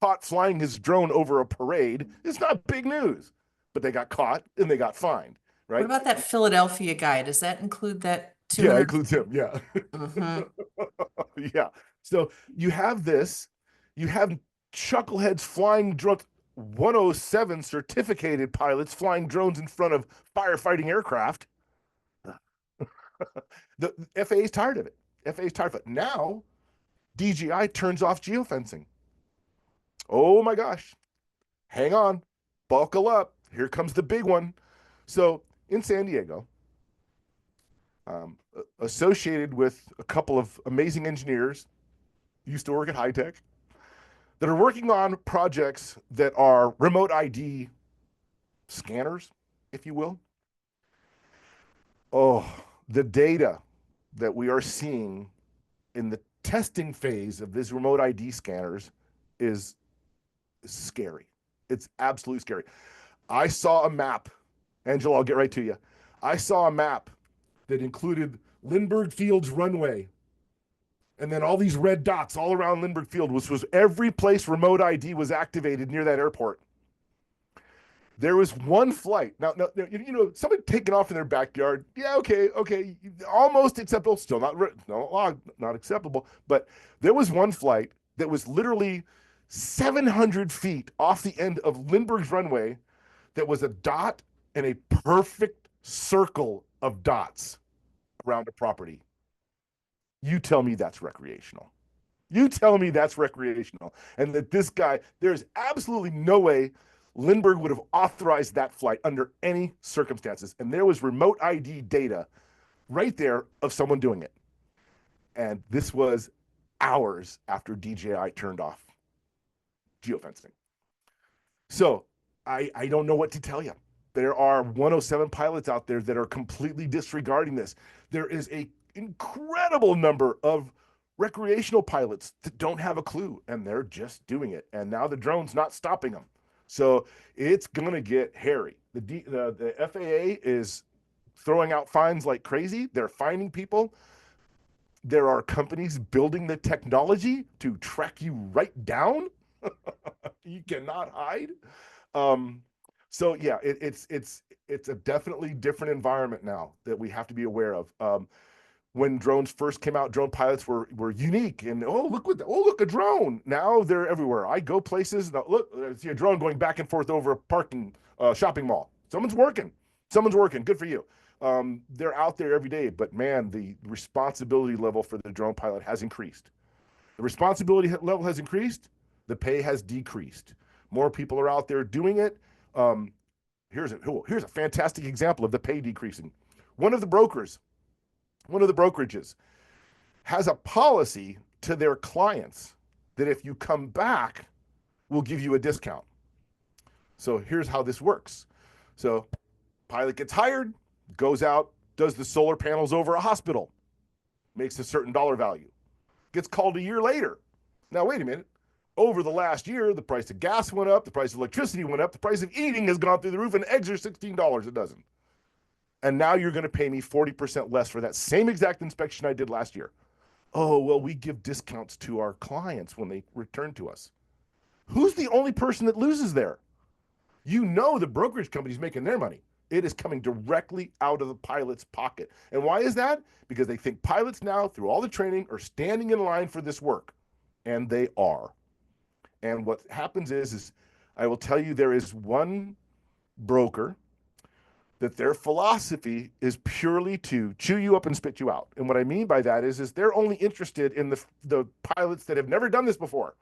caught flying his drone over a parade is not big news, but they got caught and they got fined, right? What about that Philadelphia guy? Does that include that Yeah, 200? includes him. Yeah. Mhm. Yeah. So you have this, you have chuckleheads flying drones, 107 certificated pilots flying drones in front of firefighting aircraft. The FAA is tired of it. FAA is tired of it. Now, DJI turns off geofencing. Oh my gosh. Hang on. Buckle up. Here comes the big one. So in San Diego, associated with a couple of amazing engineers, used to work at high tech, that are working on projects that are remote ID scanners, if you will. Oh, the data that we are seeing in the testing phase of these remote ID scanners is scary. It's absolutely scary. I saw a map, Angela, I'll get right to you. I saw a map that included Lindbergh Field's runway, and then all these red dots all around Lindbergh Field, which was every place remote ID was activated near that airport. There was one flight. Now, somebody taking off in their backyard. Yeah, okay, almost acceptable. Still not acceptable. But there was one flight that was literally 700 feet off the end of Lindbergh's runway. That was a dot and a perfect circle of dots around a property. You tell me that's recreational. You tell me that's recreational. And that this guy, there's absolutely no way Lindbergh would have authorized that flight under any circumstances. And there was remote ID data right there of someone doing it. And this was hours after DJI turned off geofencing. So I don't know what to tell you. There are 107 pilots out there that are completely disregarding this. There is an incredible number of recreational pilots that don't have a clue, and they're just doing it. And now the drone's not stopping them. So it's going to get hairy. The FAA is throwing out fines like crazy. They're fining people. There are companies building the technology to track you right down. You cannot hide. So yeah, it's a definitely different environment now that we have to be aware of. When drones first came out, drone pilots were unique, and look a drone. Now they're everywhere. I go places. Now, look, I see a drone going back and forth over a parking shopping mall. Someone's working. Good for you. They're out there every day. But man, the responsibility level for the drone pilot has increased. The responsibility level has increased. The pay has decreased. More people are out there doing it. Here's a fantastic example of the pay decreasing. One of the brokerages has a policy to their clients that if you come back, we'll give you a discount. So here's how this works. So pilot gets hired, goes out, does the solar panels over a hospital, makes a certain dollar value, gets called a year later. Now, wait a minute. Over the last year, the price of gas went up, the price of electricity went up, the price of eating has gone through the roof, and eggs are $16 a dozen. And now you're going to pay me 40% less for that same exact inspection I did last year. Oh, well, we give discounts to our clients when they return to us. Who's the only person that loses there? You know the brokerage company's making their money. It is coming directly out of the pilot's pocket. And why is that? Because they think pilots now, through all the training, are standing in line for this work. and they are. And what happens is I will tell you, there is one broker that their philosophy is purely to chew you up and spit you out. And what I mean by that is they're only interested in the pilots that have never done this before.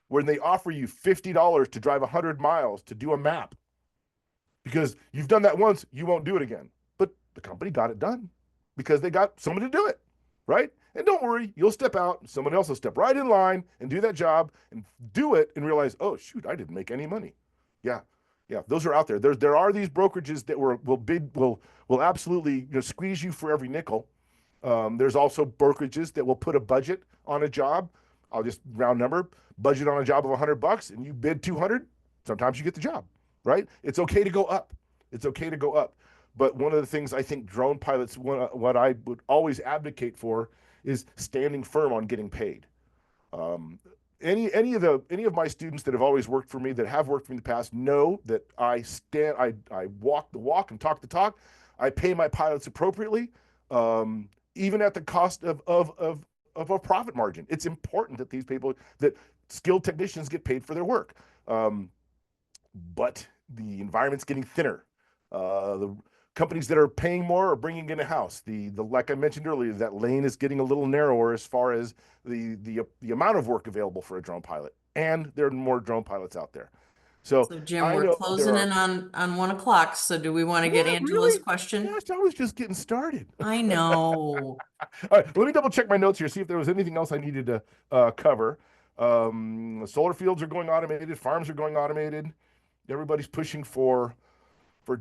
When they offer you $50 to drive 100 miles to do a map, because you've done that once, you won't do it again. But the company got it done because they got someone to do it, right? And don't worry, you'll step out, someone else will step right in line and do that job and do it and realize, oh shoot, I didn't make any money. Yeah, yeah, those are out there. There are these brokerages that will absolutely squeeze you for every nickel. There's also brokerages that will put a budget on a job. I'll just round number, budget on a job of $100 and you bid 200. Sometimes you get the job, right? It's okay to go up. It's okay to go up. But one of the things I think drone pilots, what I would always advocate for is standing firm on getting paid. Any of my students that have always worked for me, that have worked for me in the past, know that I walk the walk and talk the talk. I pay my pilots appropriately, even at the cost of a profit margin. It's important that these people, that skilled technicians, get paid for their work. But the environment's getting thinner. The companies that are paying more are bringing in a house. The like I mentioned earlier, that lane is getting a little narrower as far as the amount of work available for a drone pilot, and there are more drone pilots out there. So Jim, I we're know closing in on 1 o'clock. So do we want to get What, Angela's really? question? Gosh, I was just getting started. I know. All right, let me double check my notes here, see if there was anything else I needed to cover. Solar fields are going automated, farms are going automated. Everybody's pushing for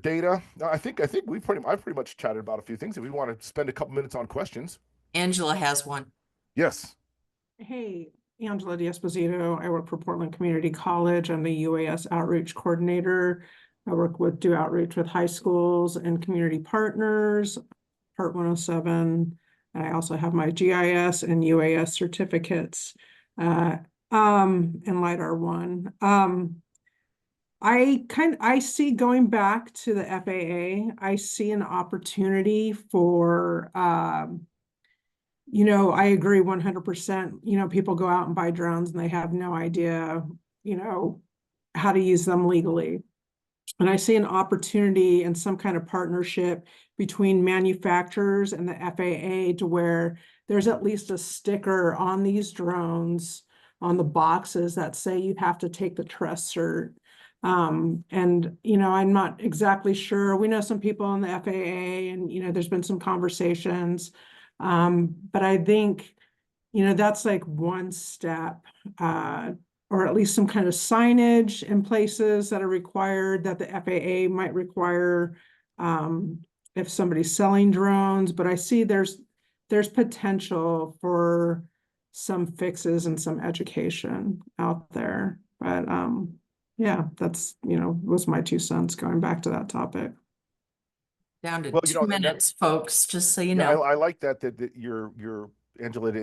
data. I think I've pretty much chatted about a few things. If we want to spend a couple minutes on questions. Angela has one. Yes. Hey, Angela D'Esposito. I work for Portland Community College. I'm the UAS outreach coordinator. I do outreach with high schools and community partners, Part 107. And I also have my GIS and UAS certificates, and LiDAR 1. I see, going back to the FAA, I see an opportunity for, I agree 100%. People go out and buy drones and they have no idea, how to use them legally. And I see an opportunity in some kind of partnership between manufacturers and the FAA to where there's at least a sticker on these drones, on the boxes, that say you have to take the trust cert. And I'm not exactly sure. We know some people in the FAA, and there's been some conversations. But I think, that's like one step, or at least some kind of signage in places that are required, that the FAA might require, if somebody's selling drones. But I see there's potential for some fixes and some education out there. But yeah, that's, was my 2 cents going back to that topic. Down to Well, 2 minutes, folks, just so you know. I like that you're Angela,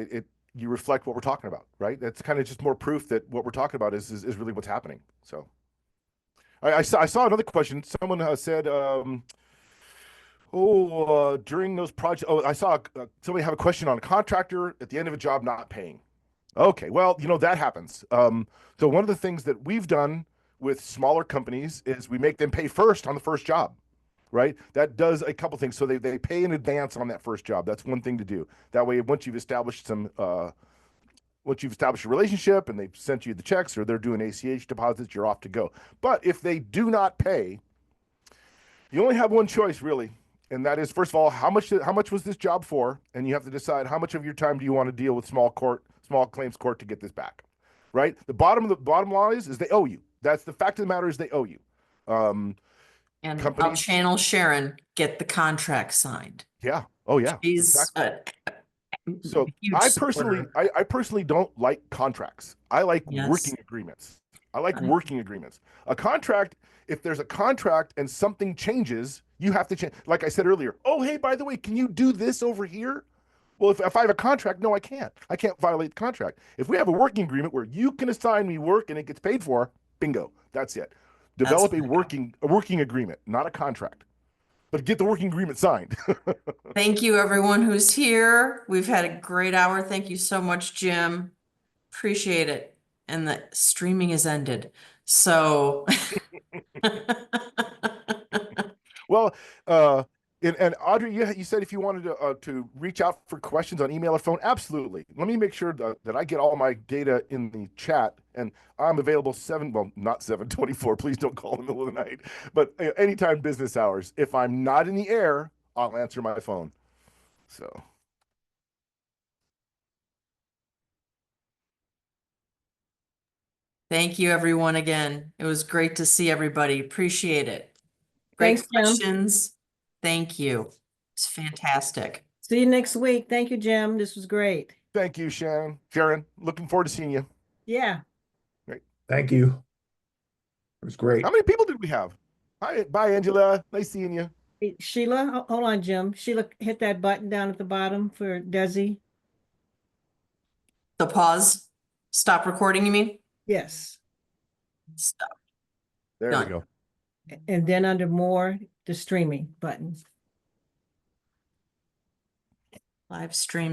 you reflect what we're talking about, right? That's kind of just more proof that what we're talking about is really what's happening. So I saw another question. Someone said, during those projects, I saw somebody have a question on a contractor at the end of a job not paying. Okay, well, that happens. So one of the things that we've done with smaller companies is we make them pay first on the first job, right? That does a couple things. So they pay in advance on that first job. That's one thing to do. That way, once you've established a relationship and they've sent you the checks or they're doing ACH deposits, you're off to go. But if they do not pay, you only have one choice, really. And that is, first of all, how much was this job for? And you have to decide how much of your time do you want to deal with small claims court to get this back, right? The bottom line is they owe you. That's the fact of the matter, is they owe you. And I'll channel Sharon, get the contract signed. Yeah. Oh yeah. She's exactly. So I personally don't like contracts. I like working agreements. I like working agreements. A contract, if there's a contract and something changes, you have to change. Like I said earlier, oh, hey, by the way, can you do this over here? Well, if I have a contract, no, I can't. I can't violate the contract. If we have a working agreement where you can assign me work and it gets paid for, bingo, that's it. Develop a working agreement, not a contract. But get the working agreement signed. Thank you, everyone who's here. We've had a great hour. Thank you so much, Jim. Appreciate it. And the streaming is ended. So Well, and Audrey, you said if you wanted to reach out for questions on email or phone, absolutely. Let me make sure that I get all my data in the chat, and I'm available not 7/24. Please don't call in the middle of the night, but anytime business hours. If I'm not in the air, I'll answer my phone. So. thank you, everyone, again. It was great to see everybody. Appreciate it. Great Thanks, Jim. questions. Thank you. It's fantastic. See you next week. Thank you, Jim. This was great. Thank you, Sharon. Looking forward to seeing you. Yeah. Thank you. It was great. How many people did we have? Hi, bye, Angela. Nice seeing you. Hey, Sheila, hold on, Jim. Sheila, hit that button down at the bottom for Desi. The pause. Stop recording, you mean? Yes. Stop. There Done. we go. And then under more, the streaming button. Live stream.